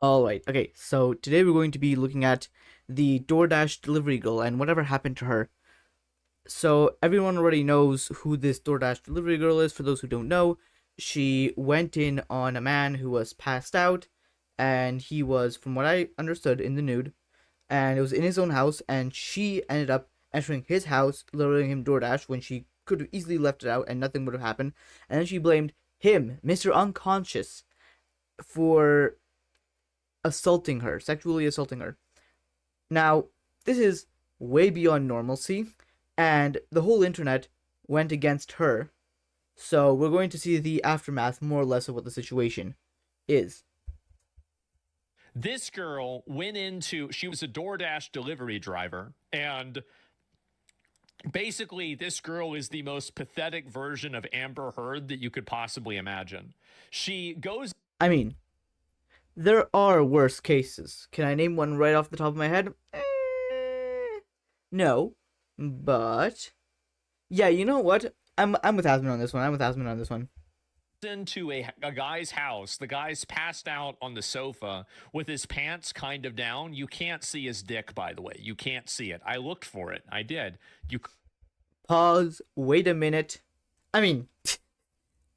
All right. Okay. So today we're going to be looking at the DoorDash delivery girl and whatever happened to her. So everyone already knows who this DoorDash delivery girl is. For those who don't know, she went in on a man who was passed out, and he was, from what I understood, in the nude, and it was in his own house, and she ended up entering his house, luring him DoorDash when she could have easily left it out and nothing would have happened. And then she blamed him, Mr. Unconscious, for assaulting her, sexually assaulting her. Now, this is way beyond normalcy, and the whole internet went against her. So we're going to see the aftermath, more or less, of what the situation is. This girl she was a DoorDash delivery driver, and basically, this girl is the most pathetic version of Amber Heard that you could possibly imagine. She goes. I mean, there are worse cases. Can I name one right off the top of my head? No, but yeah, you know what? I'm with Asmin on this one. I'm with Asmin on this one. Into a guy's house. The guy's passed out on the sofa with his pants kind of down. You can't see his dick, by the way. You can't see it. I looked for it. I did. You Pause. Wait a minute. I mean,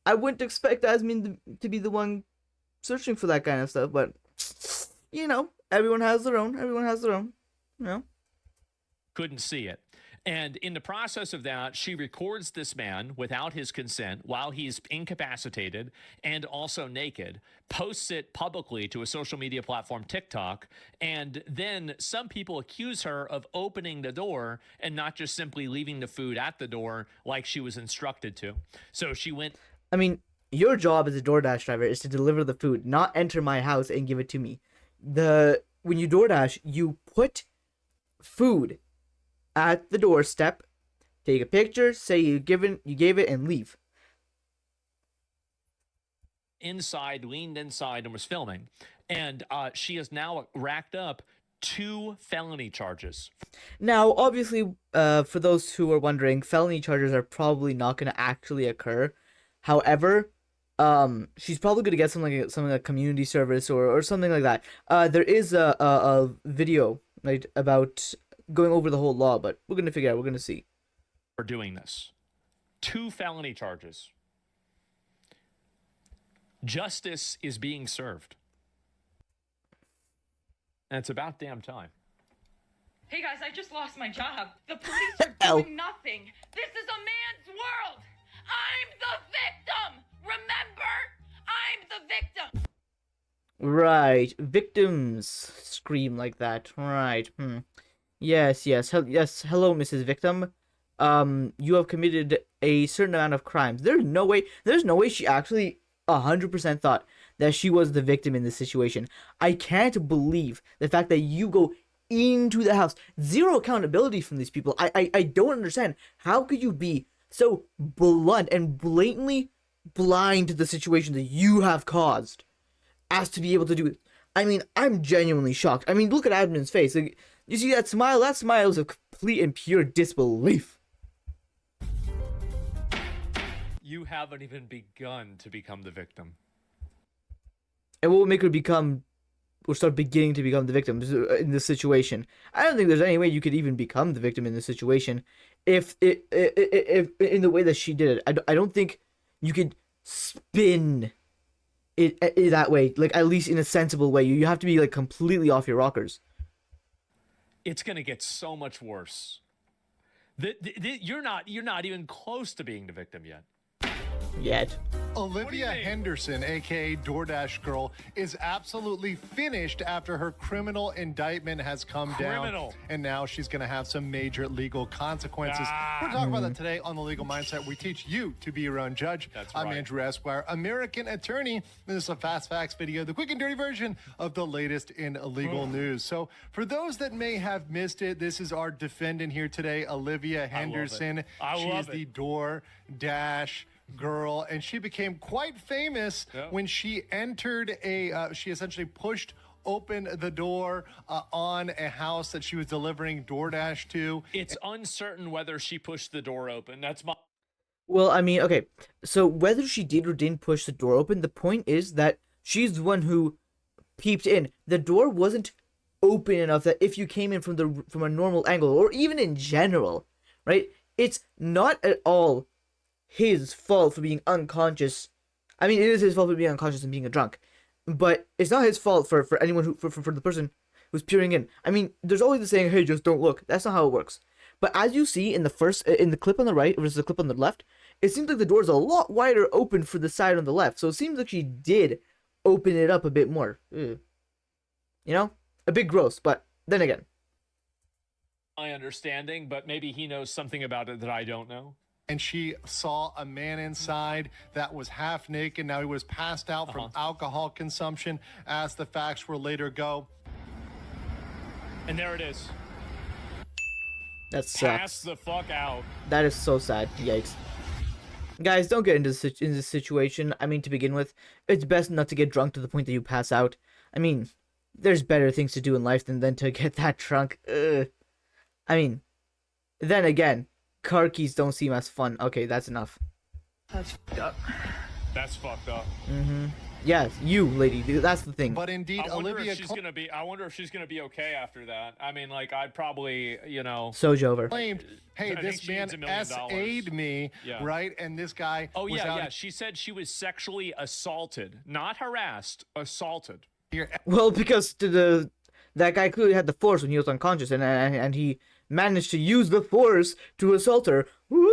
I wouldn't expect Asmin to be the one searching for that kind of stuff, but everyone has their own. Everyone has their own. You know. couldn't see it. And in the process of that, she records this man without his consent while he's incapacitated and also naked, posts it publicly to a social media platform, TikTok, and then some people accuse her of opening the door and not just simply leaving the food at the door like she was instructed to. So she went. I mean, your job as a DoorDash driver is to deliver the food, not enter my house and give it to me. When you DoorDash, you put food at the doorstep, take a picture, say you gave it, and leave. Leaned inside, and was filming. And she has now racked up 2 felony charges. Now, obviously, for those who are wondering, felony charges are probably not going to actually occur. However, she's probably going to get something like community service or something like that. There is a video right about going over the whole law, but we're going to figure out. We're going to see. For doing this. 2 felony charges. Justice is being served. And it's about damn time. Hey guys, I just lost my job. The police are doing nothing. This is a man's world. I'm the victim. Remember? I'm the victim. Right. Victims scream like that. Right. Yes. Hello, Mrs. Victim. You have committed a certain amount of crimes. There's no way she actually 100% thought that she was the victim in this situation. I can't believe the fact that you go into the house. Zero accountability from these people. I don't understand. How could you be so blunt and blatantly blind to the situation that you have caused as to be able to do it? I mean, I'm genuinely shocked. I mean, look at Admin's face. Like, you see that smile? That smile is a complete and pure disbelief. You haven't even begun to become the victim. And what will make her become, or start beginning to become the victim in this situation? I don't think there's any way you could even become the victim in this situation if in the way that she did it. I don't think you could spin it that way, like at least in a sensible way. You have to be like completely off your rockers. It's going to get so much worse. You're not even close to being the victim yet. Olivia Henderson, aka DoorDash Girl, is absolutely finished after her criminal indictment has come down. And now she's going to have some major legal consequences. We're talking about that today on The Legal Mindset. We teach you to be your own judge. I'm Andrew Esquire, American attorney. And this is a Fast Facts video, the quick and dirty version of the latest in legal news. So for those that may have missed it, this is our defendant here today, Olivia Henderson. She is the DoorDash Girl, and she became quite famous when she entered she essentially pushed open the door on a house that she was delivering DoorDash to. It's uncertain whether she pushed the door open. That's my... Well, I mean, okay, so whether she did or didn't push the door open, the point is that she's the one who peeped in. The door wasn't open enough that if you came in from a normal angle, or even in general, right? It's not at all his fault for being unconscious. I mean, it is his fault for being unconscious and being a drunk, but it's not his fault for anyone who for the person who's peering in. I mean, there's always the saying, "Hey, just don't look." That's not how it works. But as you see in the clip on the right versus the clip on the left, it seems like the door is a lot wider open for the side on the left. So it seems like she did open it up a bit more. You know, a bit gross, but then again, my understanding, but maybe he knows something about it that I don't know. And she saw a man inside that was half naked. Now he was passed out from alcohol consumption, as the facts were later go. And there it is. that sucks. Pass the fuck out. That is so sad. Yikes. Guys, don't get into this situation. I mean, to begin with, it's best not to get drunk to the point that you pass out. I mean, there's better things to do in life than to get that drunk. Ugh. I mean, then again, car keys don't seem as fun. Okay, that's enough. That's fucked up. That's fucked up. Yes, you, lady. That's the thing. But indeed, I wonder Olivia if she's gonna be. I wonder if she's gonna be okay after that. I mean, like, I'd probably, So's over. claimed, hey, I think this she man needs $1 million. SA'd me, Yeah. right? And this guy Oh was yeah, out yeah. She said she was sexually assaulted, not harassed, assaulted. here. Well, because that guy clearly had the force when he was unconscious, and he managed to use the force to assault her. Woo!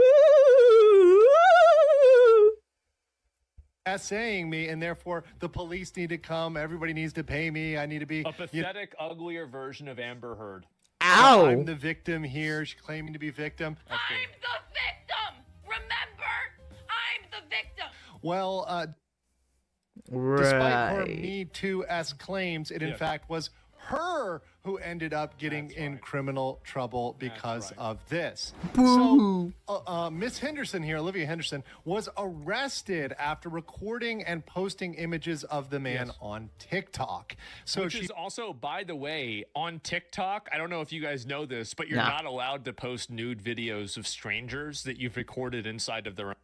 SAing me, and therefore the police need to come. Everybody needs to pay me. I need to be A pathetic, uglier version of Amber Heard. Ow! I'm the victim here. She's claiming to be victim. I'm the victim! Remember? I'm the victim! Well, despite her Right. Me Too-esque claims, it in Yeah. fact was her who ended up getting in criminal trouble because right. of this. Boo. So, Miss Henderson here, Olivia Henderson, was arrested after recording and posting images of the man Yes. on TikTok. So Which she is also, by the way, on TikTok. I don't know if you guys know this, but you're Nah. not allowed to post nude videos of strangers that you've recorded inside of their.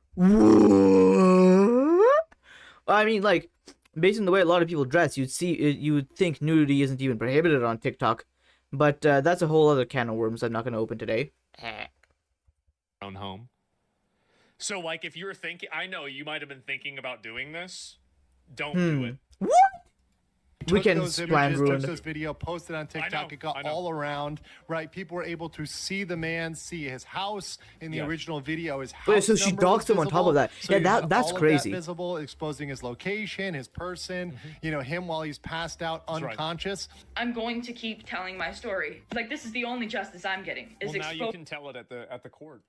I mean, like, based on the way a lot of people dress, you would think nudity isn't even prohibited on TikTok, but that's a whole other can of worms I'm not going to open today. Own home. So, like, if you're thinking, I know you might have been thinking about doing this. Don't do it. What? took Weekend those plan images, took ruined. this video, posted on TikTok. It got I know. all around, right? People were able to see the man, see his house in the Yes. original video. His house Wait, so she number was doxed him on top visible. of that. So Yeah, you have that's all of crazy. That visible, exposing his location, his person. You know, him while he's passed out, right. unconscious. I'm going to keep telling my story. Like, this is the only justice I'm getting. Is Well, now you expo- can tell it at the court.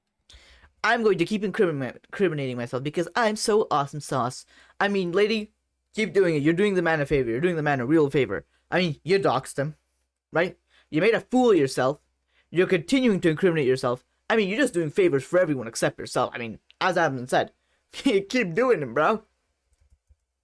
I'm going to keep incriminating myself because I'm so awesome sauce. I mean, lady, keep doing it. You're doing the man a favor. You're doing the man a real favor. I mean, you doxed him, right? You made a fool of yourself. You're continuing to incriminate yourself. I mean, you're just doing favors for everyone except yourself. I mean, as Adam said, keep doing them, bro.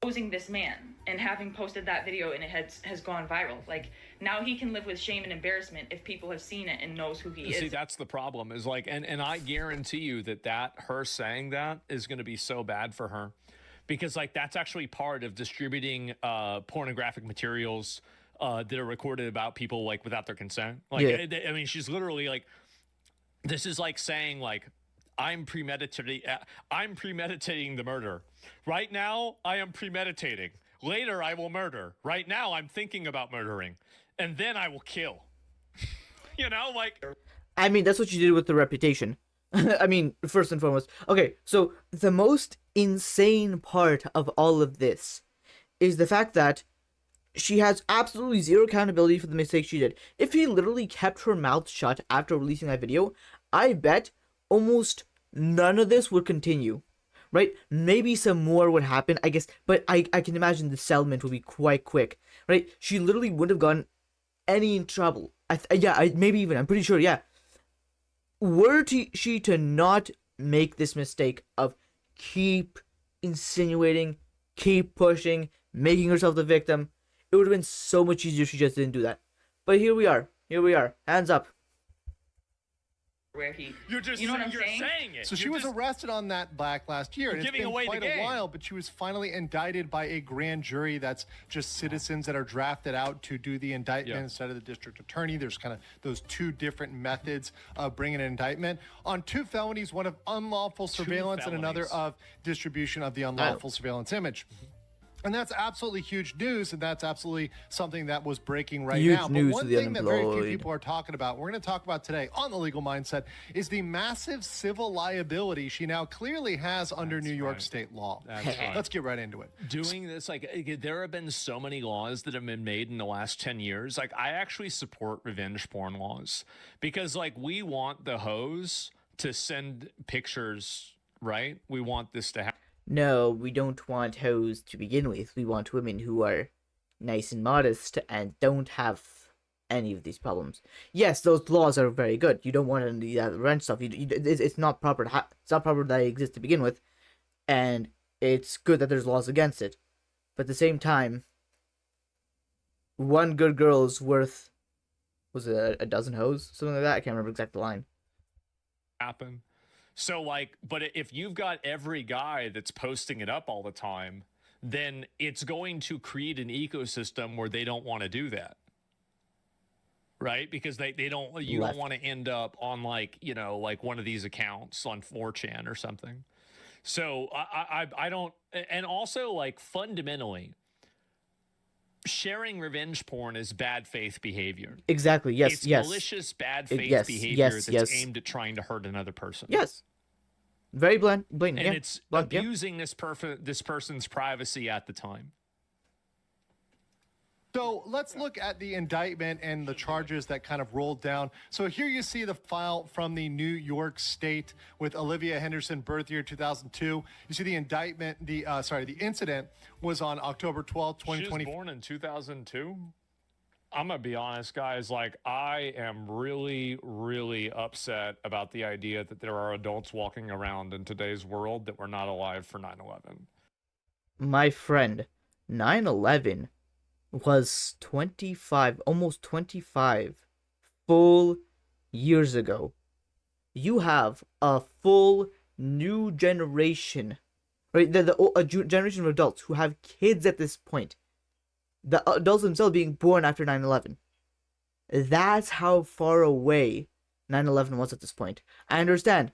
exposing this man and having posted that video and it has gone viral. Like, now he can live with shame and embarrassment if people have seen it and knows who he See, is. that's the problem. Is like, and I guarantee you that her saying that is going to be so bad for her, because like that's actually part of distributing pornographic materials that are recorded about people like without their consent. Like, Yeah. I mean, she's literally like, this is like saying like, I'm premeditating the murder. Right now, I am premeditating. Later, I will murder. Right now, I'm thinking about murdering, and then I will kill. You know, like. I mean, that's what you did with the Reputation. I mean, first and foremost. Okay, so the most insane part of all of this is the fact that she has absolutely zero accountability for the mistake she did. If she literally kept her mouth shut after releasing that video, I bet almost none of this would continue. Right? Maybe some more would happen, I guess, but I can imagine the settlement would be quite quick. Right? She literally wouldn't have gotten any in trouble. Maybe even, I'm pretty sure, yeah. Were she to not make this mistake of keep insinuating, keep pushing, making herself the victim, it would have been so much easier if she just didn't do that. But here we are. Hands up. where he. You're just You know what I'm you're saying it. So she You're was just arrested on that back last year. And it's giving been away the quite a game. while, but she was finally indicted by a grand jury that's just citizens that are drafted out to do the indictment Yeah. instead of the district attorney. There's kind of those two different methods of bringing an indictment on two felonies, one of unlawful surveillance and another felonies. of distribution of the unlawful surveillance image. And that's absolutely huge news, and that's absolutely something that was breaking right Huge now. But news one to the thing that very few unemployed. people are talking about, we're going to talk about today on The Legal Mindset, is the massive civil liability she now clearly has under New York right. state law. That's right. Let's get right into it. doing this, like, there have been so many laws that have been made in the last 10 years. Like, I actually support revenge porn laws because, like, we want the hoes to send pictures, right? We want this to happen. No, we don't want hoes to begin with. We want women who are nice and modest and don't have any of these problems. Yes, those laws are very good. You don't want any of that rent stuff. It's not proper. It's not proper that it exists to begin with, and it's good that there's laws against it. But at the same time, one good girl is worth, was it a dozen hoes, something like that? I can't remember exact the line. happen. So, like, but if you've got every guy that's posting it up all the time, then it's going to create an ecosystem where they don't want to do that. Right? Because you don't Left. want to end up on, like, you know, like one of these accounts on 4chan or something. So I don't, and also, like, fundamentally, sharing revenge porn is bad faith behavior. Exactly. Yes. It's yes. malicious bad faith yes, behavior yes, that's yes. aimed at trying to hurt another person. Yes. Very blatant. And Yeah. it's Blunt, yeah. abusing this person's privacy at the time. So let's look at the indictment and the charges that kind of rolled down. So here you see the file from the New York State with Olivia Henderson, birth year 2002. You see the indictment, the incident was on October 12th, She was 2020. born in 2002. I'm gonna be honest, guys. Like, I am really, really upset about the idea that there are adults walking around in today's world that were not alive for 9/11. My friend, 9/11 was 25, almost 25 full years ago. You have a full new generation, right? A generation of adults who have kids at this point. The adults themselves being born after 9/11. That's how far away 9/11 was at this point. I understand,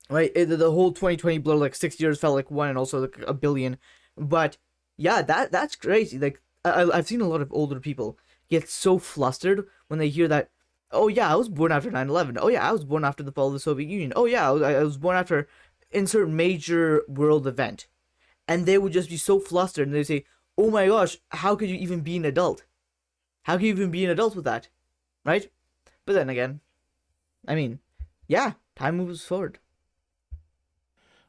right? The whole 2020 blur, like 6 years felt like one, and also like a billion. But yeah, that's crazy. Like, I've seen a lot of older people get so flustered when they hear that, oh yeah, I was born after 9/11. Oh yeah, I was born after the fall of the Soviet Union. Oh yeah, I was born after insert major world event. And they would just be so flustered, and they say, oh my gosh, how could you even be an adult? How can you even be an adult with that? Right? But then again, I mean, yeah, time moves forward.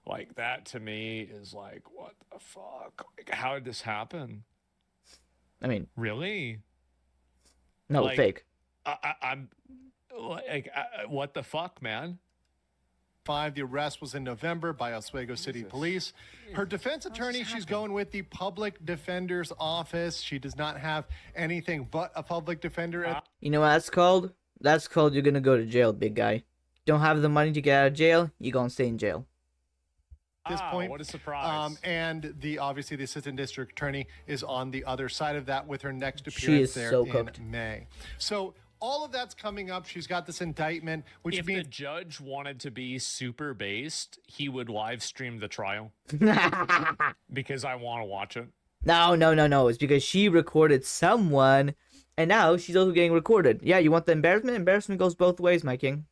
Like, that to me is like, what the fuck? Like, how did this happen? I mean, Really? no, Like, fake. I'm like, what the fuck, man? The arrest was in November by Oswego City Police. Her defense attorney, she's going with the public defender's office. She does not have anything but a public defender at You know what that's called? That's called you're gonna go to jail, big guy. Don't have the money to get out of jail, you're gonna stay in jail. this point. What a surprise. And obviously the assistant district attorney is on the other side of that with her next She appearance is there so in cooked. May. So all of that's coming up. She's got this indictment, which If the means judge wanted to be super based, he would live stream the trial because I want to watch it. No. It's because she recorded someone, and now she's also getting recorded. Yeah, you want the embarrassment? Embarrassment goes both ways, my king.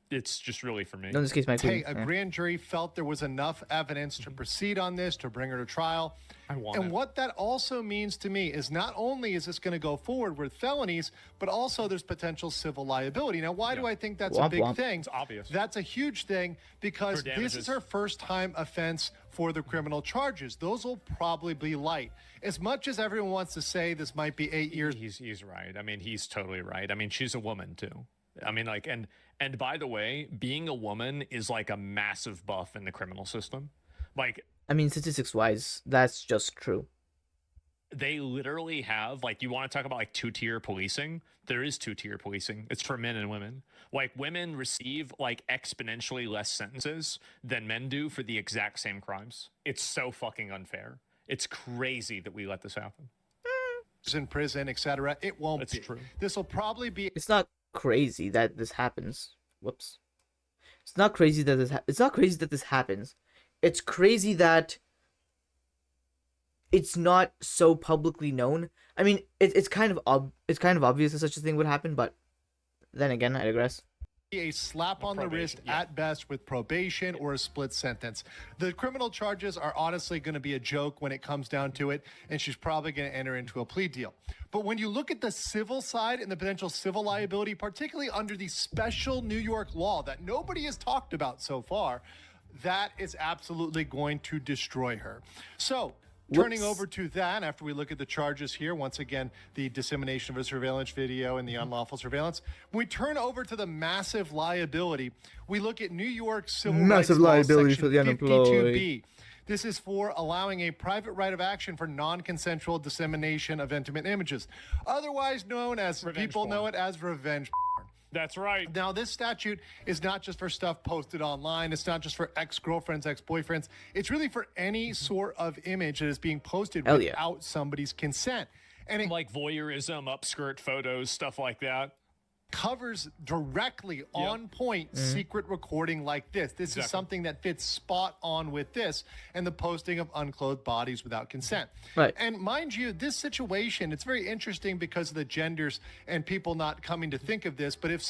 It's just really for me. No, in this case, my queen. hey, a grand jury felt there was enough evidence to proceed on this, to bring her to trial. I want And it. what that also means to me is not only is this going to go forward with felonies, but also there's potential civil liability. Now, why do I think that's a Womp big womp. thing? It's obvious. That's a huge thing because For this damages. is her first time offense for the criminal charges. Those will probably be light. As much as everyone wants to say this might be 8 years, He's right. I mean, he's totally right. I mean, she's a woman too. I mean, like, and by the way, being a woman is like a massive buff in the criminal system. Like, I mean, statistics-wise, that's just true. They literally have, like, you want to talk about like two-tier policing? There is two-tier policing. It's for men and women. Like, women receive like exponentially less sentences than men do for the exact same crimes. It's so fucking unfair. It's crazy that we let this happen. In prison, etc. It won't That's be. true. This will probably be It's not crazy that this happens. Whoops. It's not crazy that it's not crazy that this happens. It's crazy that it's not so publicly known. I mean, it's kind of obvious that such a thing would happen, but then again, I digress. a slap on the wrist at best with probation or a split sentence. The criminal charges are honestly going to be a joke when it comes down to it, and she's probably going to enter into a plea deal. But when you look at the civil side and the potential civil liability, particularly under the special New York law that nobody has talked about so far, that is absolutely going to destroy her. So, turning over to that, after we look at the charges here, once again, the dissemination of a surveillance video and the unlawful surveillance. When we turn over to the massive liability, we look at New York Civil Massive Rights Law, liability Section for the unemployed. 52B. This is for allowing a private right of action for non-consensual dissemination of intimate images, otherwise known as, people know it as revenge porn. That's right. Now, this statute is not just for stuff posted online. It's not just for ex-girlfriends, ex-boyfriends. It's really for any sort of image that is being posted Hell yeah. without somebody's consent. And it Like voyeurism, upskirt photos, stuff like that. covers directly on point secret recording like this. This is something that fits spot on with this and the posting of unclothed bodies without consent. Right. And mind you, this situation, it's very interesting because of the genders and people not coming to think of this. But if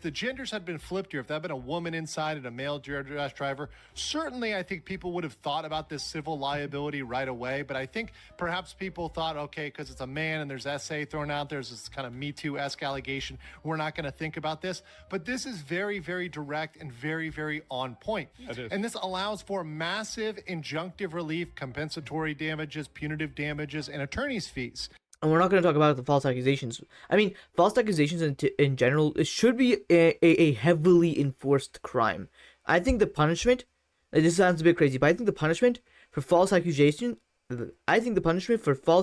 the genders had been flipped here, if that had been a woman inside and a male DoorDash driver, certainly I think people would have thought about this civil liability right away. But I think perhaps people thought, okay, because it's a man and there's SA thrown out, there's this kind of Me Too-esque allegation. We're not going to think about this, but this is very, very direct and very, very on point. And this allows for massive injunctive relief, compensatory damages, punitive damages, and attorney's fees. And we're not going to talk about the false accusations. I mean, false accusations in general, it should be a heavily enforced crime. I think the punishment, this sounds a bit crazy, but I think the punishment for false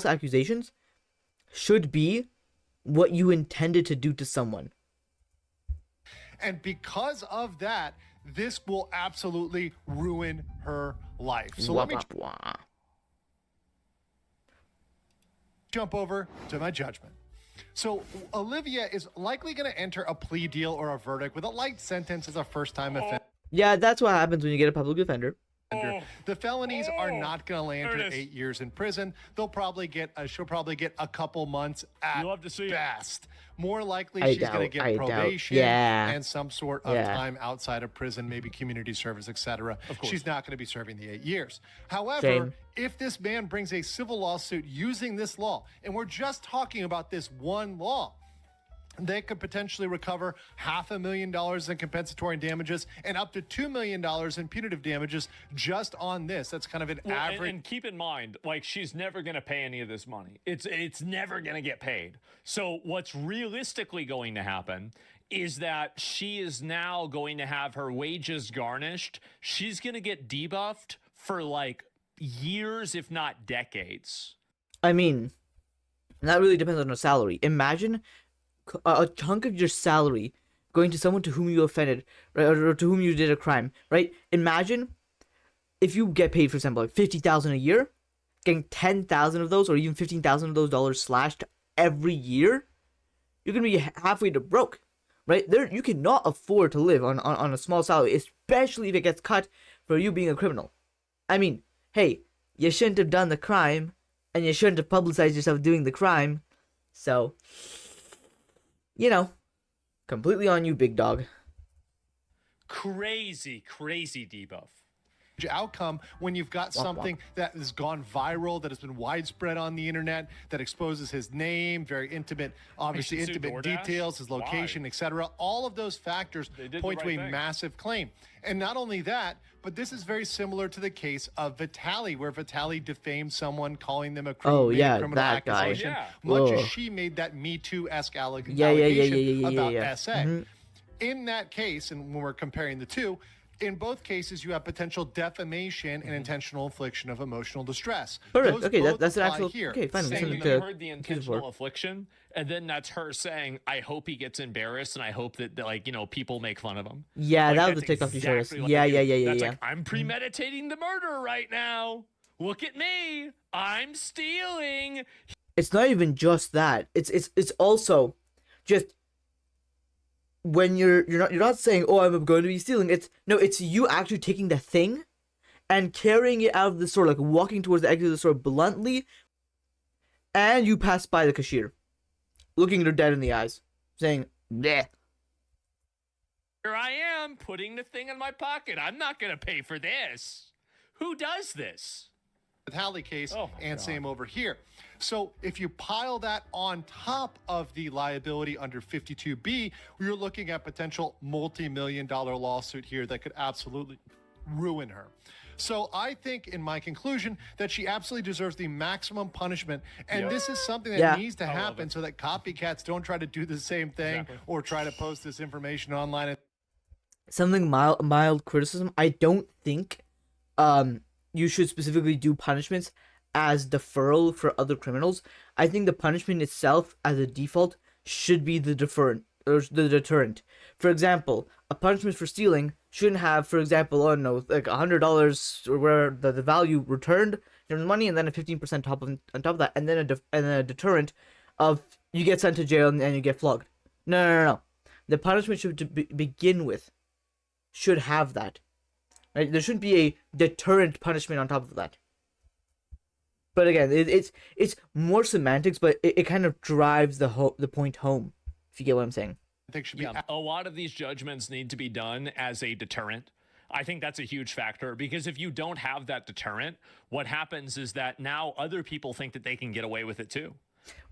accusations should be what you intended to do to someone. And because of that, this will absolutely ruin her life. So let me jump over to my judgment. So Olivia is likely going to enter a plea deal or a verdict with a light sentence as a first-time offender. Yeah, that's what happens when you get a public defender. The felonies are not going to land her 8 years in prison. She'll probably get a couple months at best. More likely, she's going to get probation and some sort of time outside of prison, maybe community service, etc. She's not going to be serving the 8 years. However, if this man brings a civil lawsuit using this law, and we're just talking about this one law, they could potentially recover $500,000 in compensatory damages and up to $2 million in punitive damages just on this. That's kind of an average. And keep in mind, like, she's never going to pay any of this money. It's never going to get paid. So what's realistically going to happen is that she is now going to have her wages garnished. She's going to get debuffed for like years, if not decades. I mean, that really depends on her salary. Imagine a chunk of your salary going to someone to whom you offended, right, or to whom you did a crime, right? Imagine if you get paid, for example, like $50,000 a year, getting 10,000 of those, or even 15,000 of those dollars slashed every year, you're gonna be halfway to broke, right? There, you cannot afford to live on a small salary, especially if it gets cut for you being a criminal. I mean, hey, you shouldn't have done the crime, and you shouldn't have publicized yourself doing the crime, so, you know, completely on you, big dog. Crazy debuff. Outcome when you've got something that has gone viral, that has been widespread on the internet, that exposes his name, very intimate, obviously intimate details, his location, etc. All of those factors point to a massive claim. And not only that, but this is very similar to the case of Vitaly, where Vitaly defamed someone, calling them a criminal accusation, much as she made that Me Too-esque allegation about SA. In that case, and when we're comparing the two, In both cases, you have potential defamation and intentional infliction of emotional distress. Perfect. Those Okay, both that's an apply actual. here. Okay, fine. Saying Something you to heard the accuse intentional for. affliction, and then that's her saying, "I hope he gets embarrassed, and I hope that like people make fun of him." Yeah, Like, that was the that's TikTok you showed us. exactly like Yeah, it. yeah, yeah, yeah, That's yeah. like, I'm premeditating the murder right now. Look at me. I'm stealing. It's not even just that. It's also just when you're not saying, oh, I'm going to be stealing. It's you actually taking the thing and carrying it out of the store, like walking towards the exit of the store bluntly, and you pass by the cashier, looking her dead in the eyes, saying, bleh. Here I am putting the thing in my pocket. I'm not gonna pay for this. Who does this? Tally case Oh my and God. same over here. So if you pile that on top of the liability under 52B, you're looking at potential multi-million-dollar lawsuit here that could absolutely ruin her. So I think in my conclusion that she absolutely deserves the maximum punishment. And this is something that Yeah. needs to happen so that copycats don't try to do the same thing or try to post this information online. Something mild criticism. I don't think you should specifically do punishments as deferral for other criminals. I think the punishment itself as a default should be the deterrent or the deterrent. For example, a punishment for stealing shouldn't have, for example, I don't know, like $100 or where the value returned in money, and then a 15% on top of that, and then a deterrent of you get sent to jail and you get flogged. No. The punishment should begin with should have that. Right? There shouldn't be a deterrent punishment on top of that. But again, it's more semantics, but it kind of drives the point home. If you get what I'm saying. I think should be A lot of these judgments need to be done as a deterrent. I think that's a huge factor because if you don't have that deterrent, what happens is that now other people think that they can get away with it too.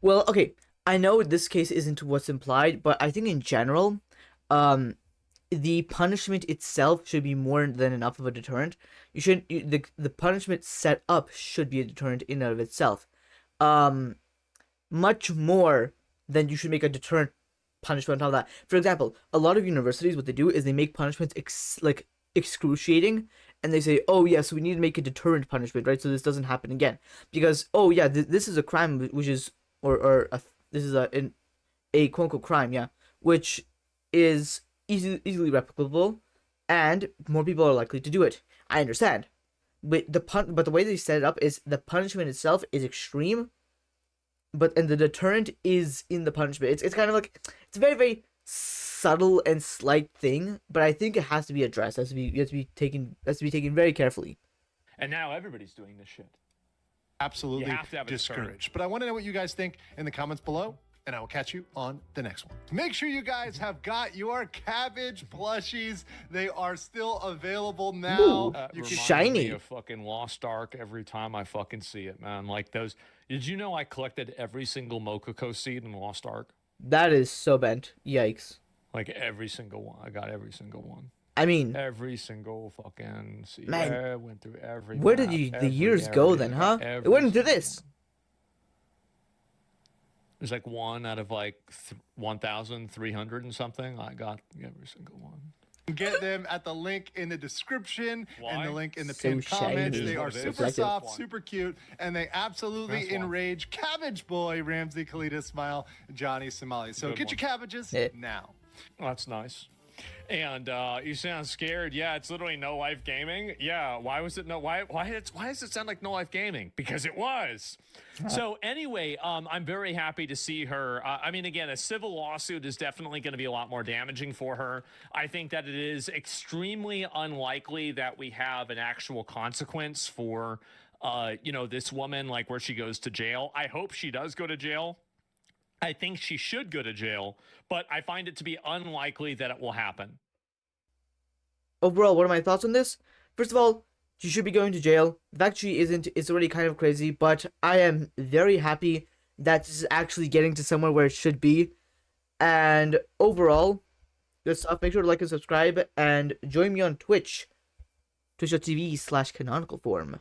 Well, okay, I know this case isn't what's implied, but I think in general, the punishment itself should be more than enough of a deterrent. The punishment set up should be a deterrent in and of itself. Much more than you should make a deterrent punishment on top of that. For example, a lot of universities, what they do is they make punishments excruciating, and they say, oh yeah, so we need to make a deterrent punishment, right? So this doesn't happen again. Because, oh yeah, this is a crime, which is, this is a quote-unquote crime, yeah, which is easily replicable, and more people are likely to do it. I understand. But the way they set it up is the punishment itself is extreme, and the deterrent is in the punishment. It's kind of like, it's a very, very subtle and slight thing, but I think it has to be addressed. It has to be taken very carefully. And now everybody's doing this shit. absolutely You have to have a deterrent. discouraged. But I want to know what you guys think in the comments below, and I will catch you on the next one. Make sure you guys have got your Cabbage plushies. They are still available now. Ooh. You Reminds can Shiny. me of fucking Lost Ark every time I fucking see it, man. Like those. Did you know I collected every single Mokoko seed in Lost Ark? That is so bent. Yikes. Like every single one. I got every single one. I mean, Every single fucking seed. Man, I went through every. where did map, the years go then, huh? It went into this. There's like one out of like 1,300 and something. I got every single one. get them at the link in the description and the Why? link in the So pinned comments. shiny. They are It is super what it is. soft, super cute, and they absolutely That's why. enrage Cabbage Boy, Ramsey Kalita Smile, Johnny Somali. So Good get your one. cabbages Yeah. now. Oh, that's nice. And you sound scared. Yeah, it's literally No Life Gaming. Yeah, why was it no? Why does it sound like No Life Gaming? Because it was. So anyway, I'm very happy to see her. I mean, again, a civil lawsuit is definitely going to be a lot more damaging for her. I think that it is extremely unlikely that we have an actual consequence for, this woman, like where she goes to jail. I hope she does go to jail. I think she should go to jail, but I find it to be unlikely that it will happen. Overall, what are my thoughts on this? First of all, she should be going to jail. The fact she isn't is already kind of crazy, but I am very happy that this is actually getting to somewhere where it should be. And overall, good stuff. Make sure to like and subscribe, and join me on Twitch, twitch.tv/canonicalform.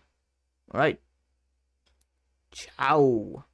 Alright. Ciao.